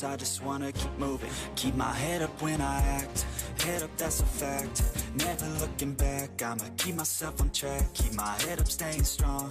knows I just wanna keep moving. Keep my head up when I act, head up, that's a fact. Never looking back, I'ma keep myself on track. Keep my head up, staying strong,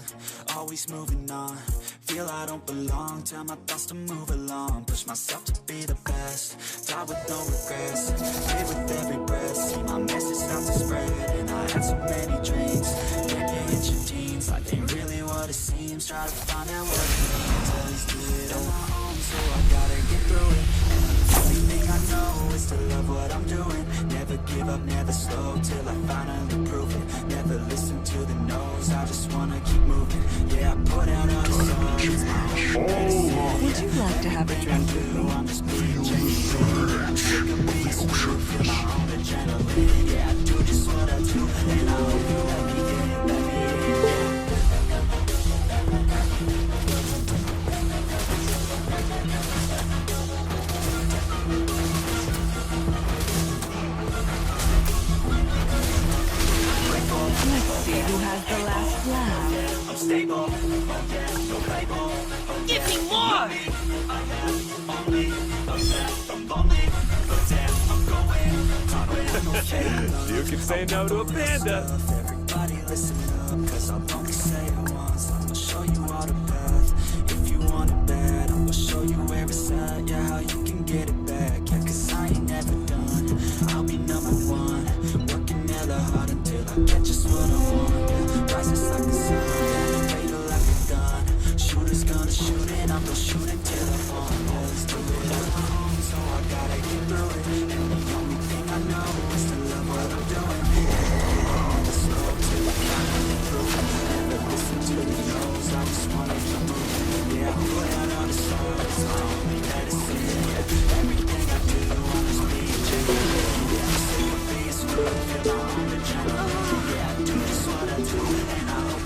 always moving on. Feel I don't belong, tell my thoughts to move along. Push myself to be the best, die with no regrets. Live with every breath, see my message start to spread. And I had so many dreams, then you hit your teens. Life ain't really what it seems, try to find out what it means. Always do it on my own, so I gotta get through it. And the only thing I know is to love what I'm doing. Never give up, never slow, till I finally prove it. Never listen to the no's, I just wanna keep moving. Yeah, I put out all the songs, it's my own medicine. Would you like to have a drink with me? I'm just being genuine. I'm sick of being screwed, feel my own adrenaline. Yeah, I do just what I do, and I hope you let me in, let me in, yeah. Let's see who has the last laugh. I'm stable, oh yeah, no label. Give me more! I am only obsessed, I'm lonely, but damn, I'm going, okay. You can say no to a panda. Everybody listen up, cause I'll only say it once. I'm gonna show you all the path. If you want it bad, I'm gonna show you where it's at. Yeah, how you can get it back. Yeah, cause I ain't never done. I'll be number one, working hella hard until I get just what I want. Yeah, rises like the sun, fatal like a gun. Shooters gonna shoot and I'm gonna shoot until I fall. Yeah, let's do it on my own, so I gotta get through it. And the only thing I know is to love what I'm doing. Never slow till I finally prove it. Never listen to the no's, I just wanna keep moving. Yeah, I put out all the songs, it's my only medicine. Yeah, everything I do, I'm just being genuine. Yeah, I'm sick of being screwed, feel my own adrenaline. Yeah, I do just what I do, and I hope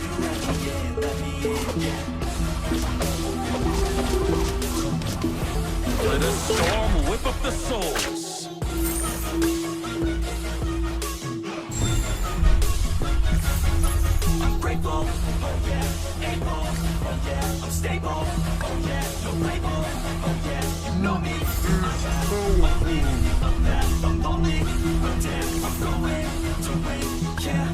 you let me in, yeah. Let a storm whip up the souls. I'm grateful, oh yeah, able, oh yeah, I'm stable, oh yeah, no label, oh yeah, you know me. I am a mess, I'm lonely, but damn, I'm going to win, yeah.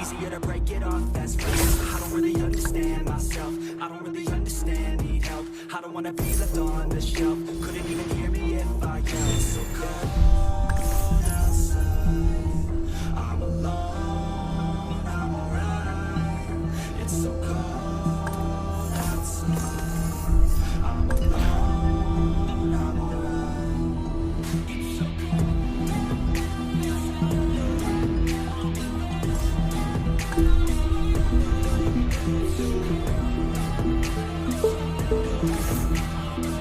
Easier to break it off, that's right. I don't really understand myself, I don't really understand, need help. I don't wanna be left on the shelf, couldn't even hear me if I yelled. It's so cold outside, I'm alone, I'm alright. It's so cold outside, I'm alone, I'm alright. It's so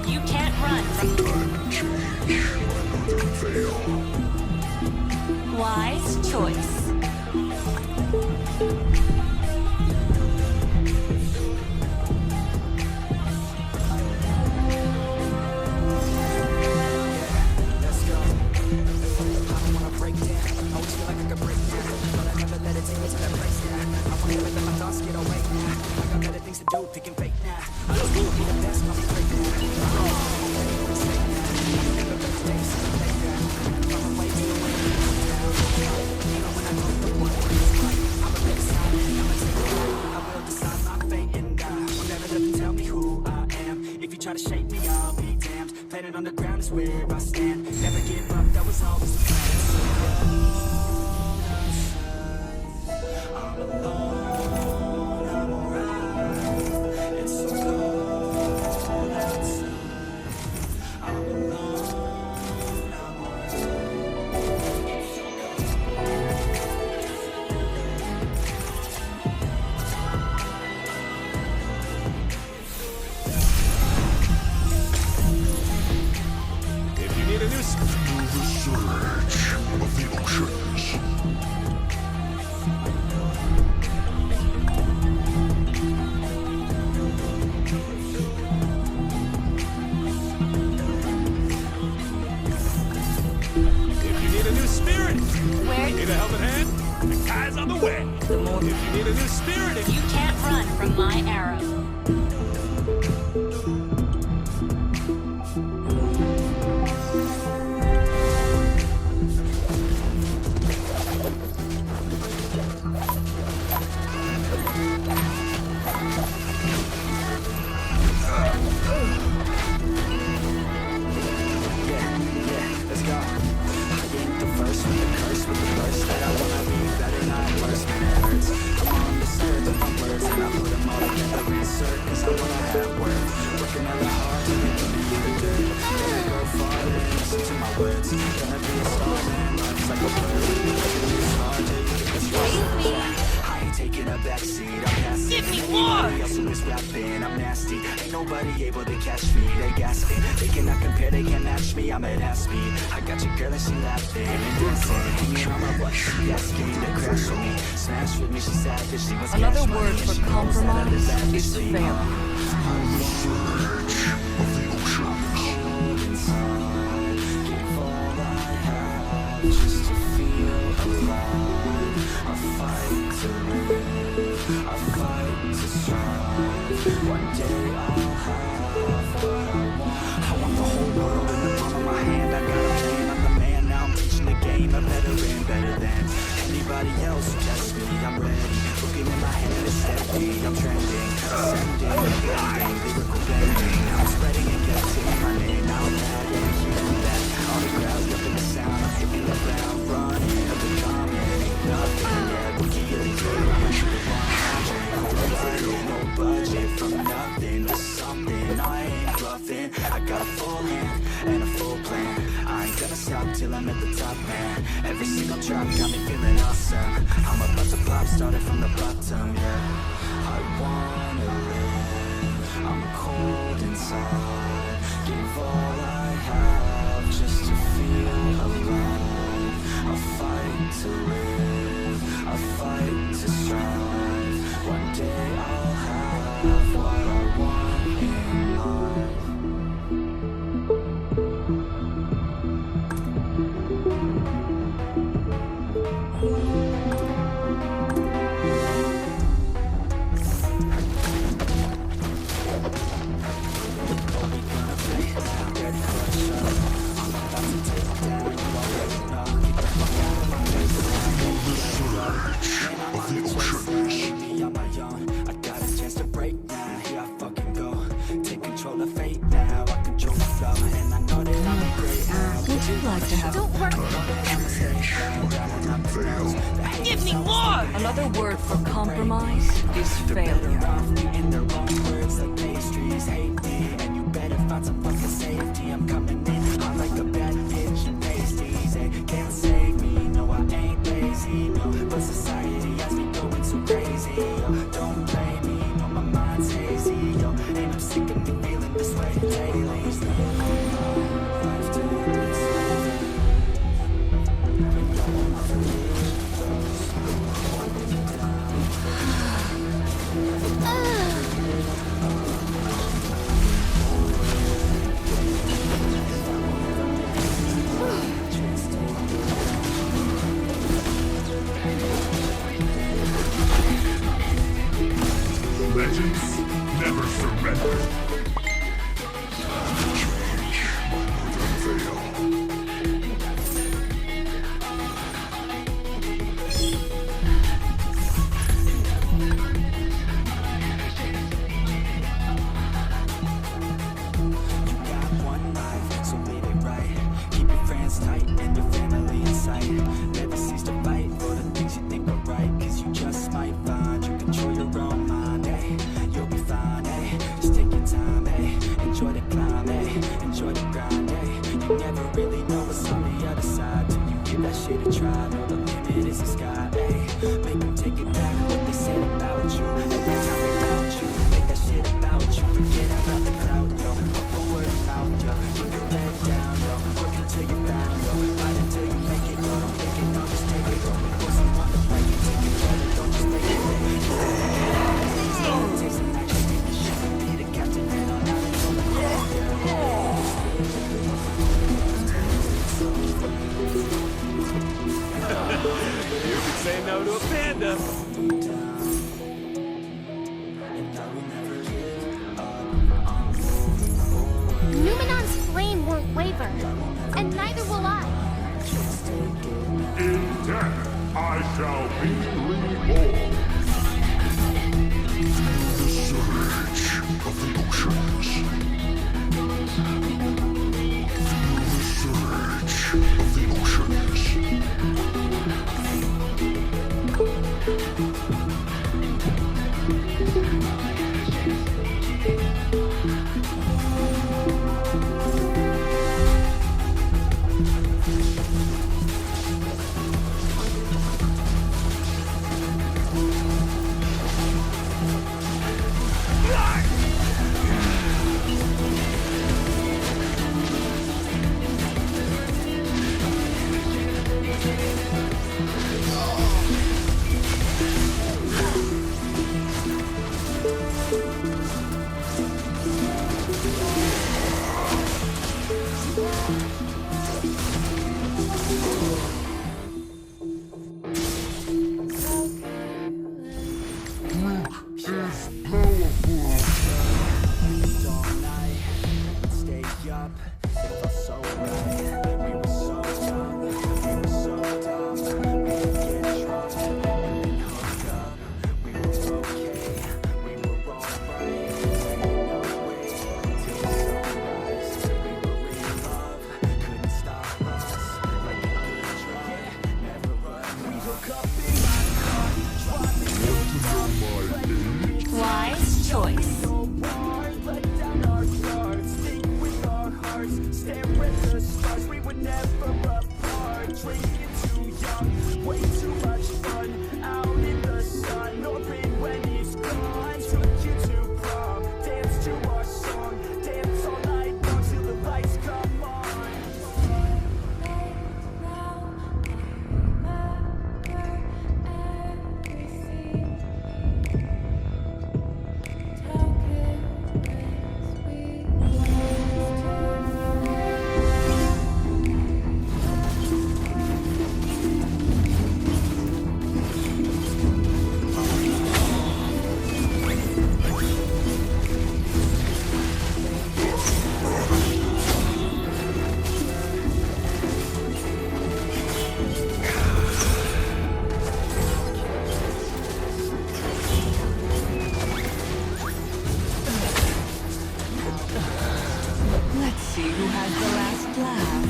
You can't run from wise choice. let's go. I don't wanna break down. I always feel like I could break down, but I never let it take me to that place now. I wanna let my thoughts get away now. I got better things to do, picking fake now. I just wanna be the best, I'll be great now. I will decide my fate and I will never let them tell me who I am. If you try to shake me, I'll be damned. Planet on the ground is where I stand. Never give up, that was always the plan. I'm alone, I'm alright. It's so cold outside. I'm alone, I'm alright. Need a helping hand? The guy's on the way. The more If you need a new spirit, if You can't run from my arrow. Let's go. I ain't the first with the curse, with the burst that I wanna be better, not worse, man, it hurts. I'm on the search of my words, and I put them all together, insert, cause I wanna have worth. Working hella hard to make them in the dirt. Gonna go far, then listen to my words. Gonna be a star, man, life's like a bird. It's hard till you get this right. I ain't taking a backseat, I'm passing. Give me more! Everybody else who is rapping, I'm nasty. Ain't nobody able to catch me, they gasping. They cannot compare, they can't match me, I'm at half speed. I got your girl and she laughing and dancing. Hanging on my butt, she asking to crash with me. Smash with me, she savage, she was Another cash word money, for and she knows that I compromise live that is bitch failure. I'm cold inside. Give all I have just to feel alive. I fight to live, I fight to strive. One day I'll have what I want. I want the whole world in the palm of my hand. I got a plan, I'm the man, now I'm teaching the game. A veteran, better than anybody else who tests me. I'm ready, looking in my hand, it's steady. I'm trending, ascending, blending, lyrical bending. I'm spreading and getting my name out loud. Yeah, hearing that all the crowds looking the sound. I'm hitting the ground, running up and coming. Ain't nothing, yeah, rookie of the year. I'm shooting 100, no budget, from nothing to something. I ain't bluffing, I got a full hand and a full plan. I ain't gonna stop till I'm at the top, man. Every single drop got me feeling awesome. I'm about to pop, started from the bottom, yeah. I wanna live, I'm cold inside. Give all I have just to feel alive. I fight to live, I fight to strive. One day I'll have what I want in life. I got a chance to break now, here I fucking go. Take control of fate now, I control the flow. And I know that I'm great now. Would you like to have Don't worry. Give me more! another word for compromise is failure. Around me in their own words like pastries. Hate me, and you better find some fucking safety. I'm coming in hot like a bad bitch and pasties. They can't save me, no I ain't lazy, no. But society has me going so crazy, yo. Don't blame me, no my mind's hazy, yo. And I'm sick of me feeling this way daily. Life to this Legends never surrender. I shall be reborn. The surge of the oceans. The surge of the oceans. Wise choice. Let's see who has the last laugh.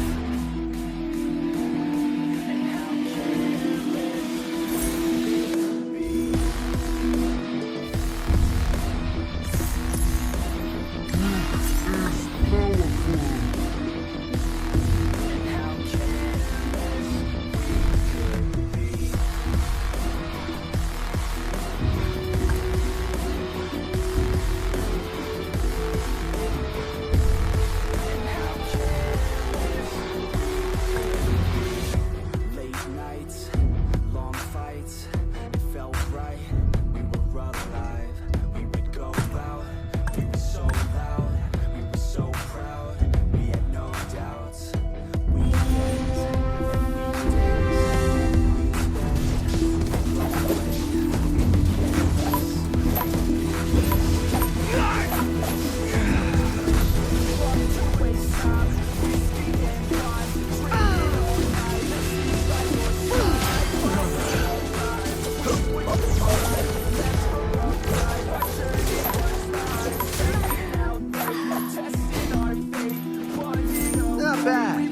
Not bad.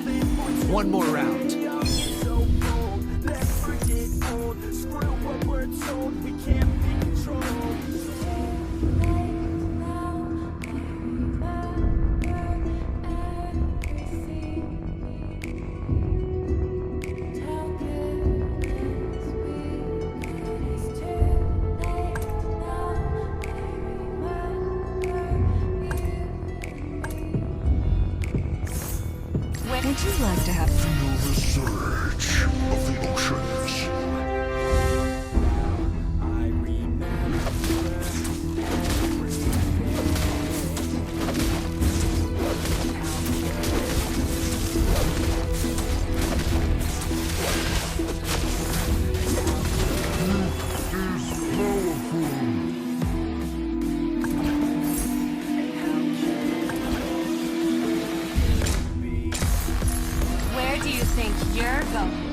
One more round. Would you like to have The surge of the oceans. Where do you think you're going?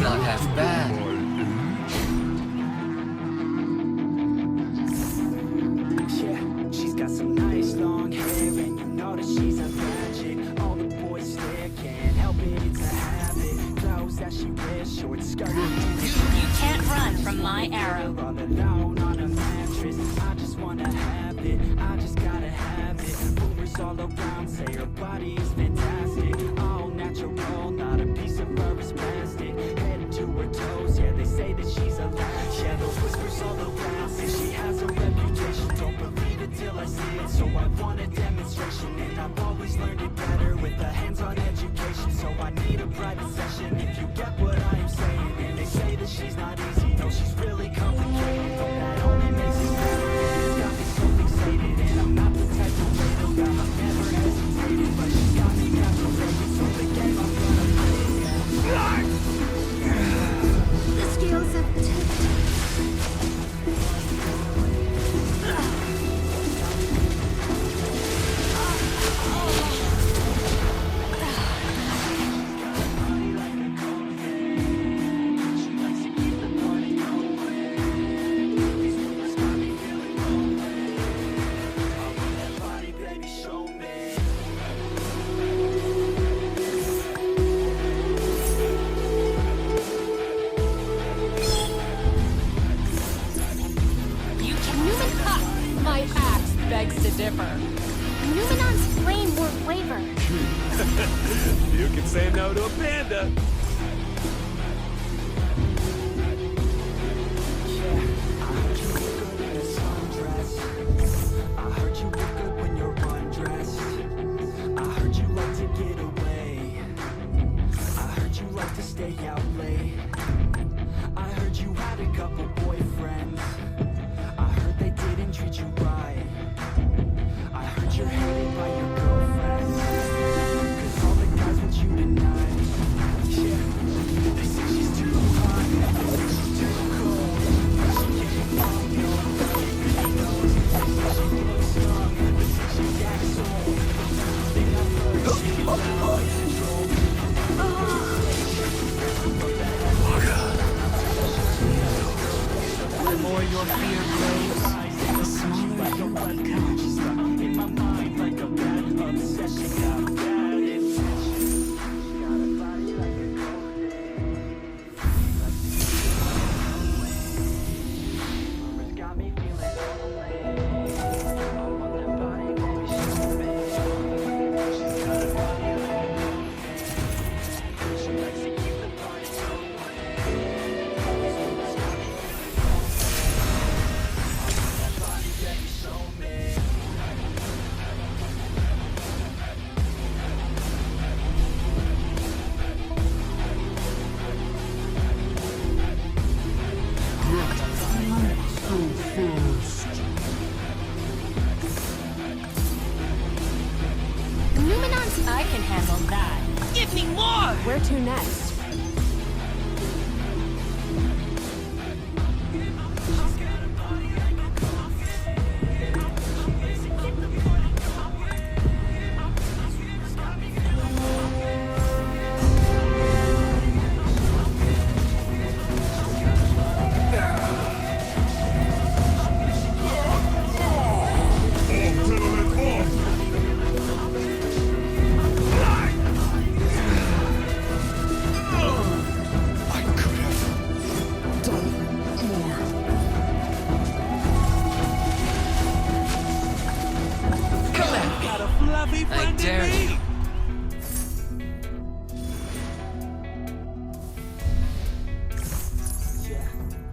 Not half bad. Yeah, she's got some nice long hair, and you know that she's a magic. All the boys stare, can't help it, it's a habit. Clothes that she wears, short skirt. You can't run from my arrow. All alone on a mattress. I just wanna have it, I just gotta have it. Rumors all around say her body is fantastic. All natural, not a piece of her is plastic. Head to her toes, yeah, they say that she's a latch. Yeah, those whispers all around say she has a reputation. Don't believe it till I see it, so I want a demonstration. And I've always learned it better with a hands-on education. So I need a private session if you get what I am saying. And they say that she's not easy, no, she's really complicated. But that only makes it better, and it's got me so fixated. And I'm not the type to wait around, I've never hesitated. But she's got me captivated, so the game I'm gonna play it. The scales have tipped. Body, baby, show me. You can Numen. My axe begs to differ. Numenon's flame won't waver. You can say no to a panda. I heard you look good in a sundress. I heard you look good when you're undressed. I heard you like to get away. I heard you like to stay out late. I heard you had a couple boyfriends. I heard they didn't treat you right. I heard you're hated by your girlfriends. 'Cause all the guys want you tonight. Yeah, they say she's too hot, they say she's too cold. But she can't walk, no, nobody knows. They say she looks young, they say she acts old. They love her, she's out of control. The more your fear grows, the smaller you become. She's stuck in my mind like a bad obsession. Got a bad intention. Got a body like a Rumors got me feeling lonely. I want that body, baby, show me. She's got a body like a She likes to keep the party going. Rumors got me feeling I want that body, baby, show me. Numenon's. I can handle that. Give me more! Where to next? I could have done more. Come at me. Got a fluffy friend in dare me. you.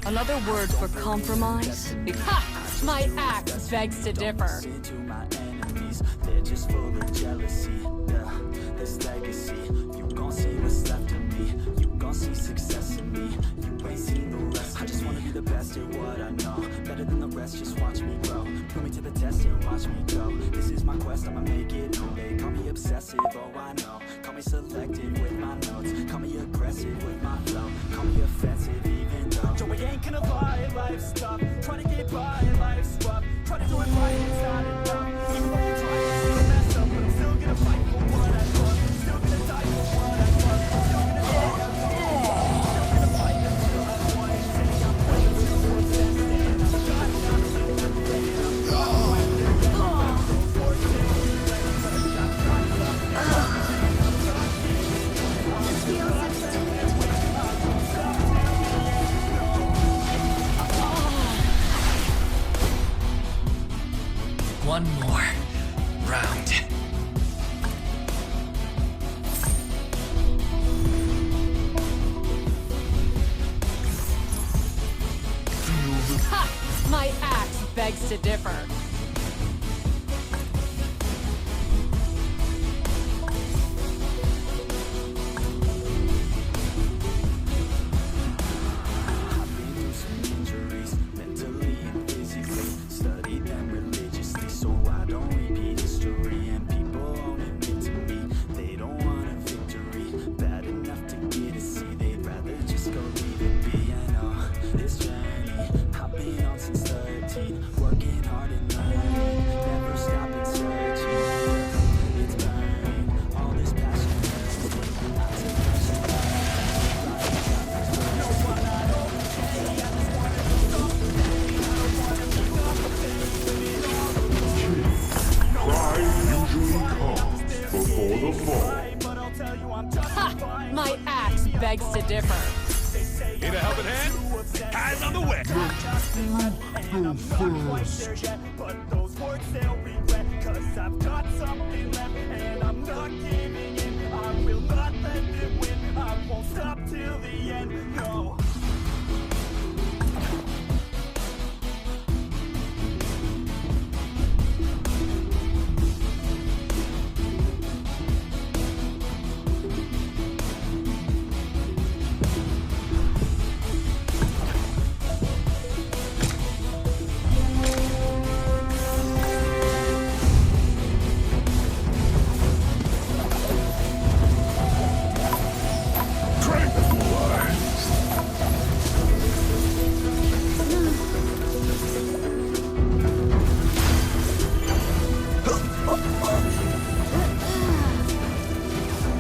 Another word for compromise? Ha! My axe begs to differ. Listen to my enemies, they're just full of jealousy. Yeah, this legacy, you gon' see what's left of me. You gon' see success in me. You ain't seen the rest. I just wanna be the best at what I know. Better than the rest, just watch me grow. Put me to the test and watch me go. This is my quest, I'ma make it known. They call me obsessive, oh I know. Call me selective with my notes. Call me aggressive with my flow. Call me offensive even though Joey ain't gonna lie, life's tough. Trying to get by, life's rough. Try to do it right, it's not enough. Even though you try, it's still messed up. But I'm still gonna fight for what I love. Still gonna die for what I love. Still gonna die, still gonna begs to differ. Injuries, mentally and physically, study them religiously so I don't repeat history. And people only mean to me, they don't want a victory bad enough to get a C, they'd rather just go leave it be. I know this journey I've been on since 13, working hard and learning, never stopping searching. It's burning, all this passion burning, not to mention Pride usually comes before the fall. Ha! My axe begs to differ. Need a helping hand? Eyes on the way. Go first. but those words they'll regret, 'cause I've got something left and I'm not giving in. I will not let them win, I won't stop till the end, no.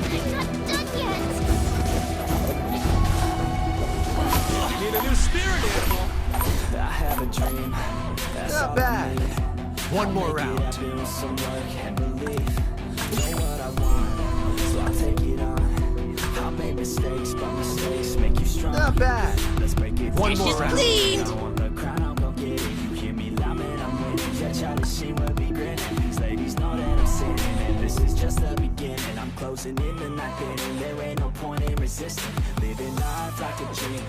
I'm not done yet! Need a new spirit animal. I have a dream, that's Not all bad. I need. One more Make it round. happen with some work and belief. Know what I want, so I'll take it on. I'll make mistakes, but mistakes make you strong. Not bad. Let's break it One down. more round. I want the crown, I'm gon' get it. You hear me loud, man, I'm winning. Yeah, Charlie Sheen will be grinning. These ladies know that I'm sinning, and this is just the beginning. I'm closing in the night inning. There ain't no point in resisting. Living life like a dream.